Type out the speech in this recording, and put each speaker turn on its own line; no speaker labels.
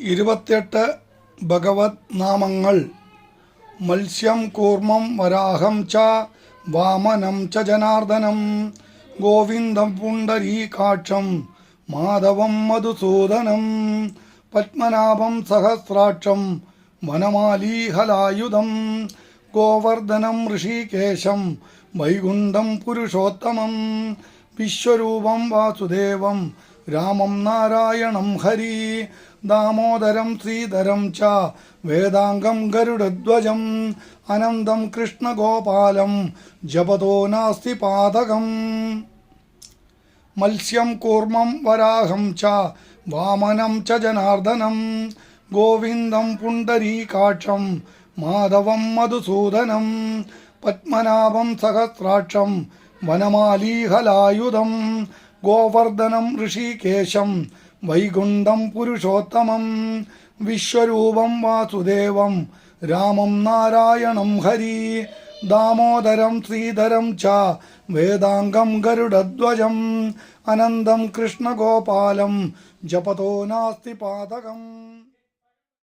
28 ഭഗവത് നാമങ്ങൾ. മത്സ്യം കൂർമ്മം വരാഹം ച വാമനം ച ജനാർദ്ദനം ഗോവിന്ദം പുണ്ടരീകാക്ഷം മാധവം മധുസൂദനം പത്മനാഭം സഹസ്രാക്ഷം വനമാലീഹലായുധം ഗോവർദ്ധനം ഋഷികേശം വൈകുണ്ഠം പുരുഷോത്തമം വിശ്വരൂപം വാസുദേവം രാമം നാരായണം ഹരി ദാമോദരം ശ്രീധരം ച വേദാംഗം ഗരുഡധ്വജം അനന്തം കൃഷ്ണഗോപാലം ജപതോ നാസ്തി പാതകം. മത്സ്യം കൂർമ്മം വരാഹം ച വാമനം ച ജനാർദ്ദനം ഗോവിന്ദം പുണ്ടരീകാക്ഷം മാധവം മധുസൂദനം പത്മനാഭം സഹസ്രാക്ഷം വനമാലീഹലായുധം ഗോവർദ്ധനം ഋഷികേശം വൈകുണ്ഠം പുരുഷോത്തമം വിശ്വരൂപം വാസുദേവം രാമം നാരായണം ഹരി ദാമോദരം ശ്രീധരം ച വേദാംഗം ഗരുഡധ്വജം അനന്തം കൃഷ്ണഗോപാലം ജപതോ നാസ്തി പാതകം.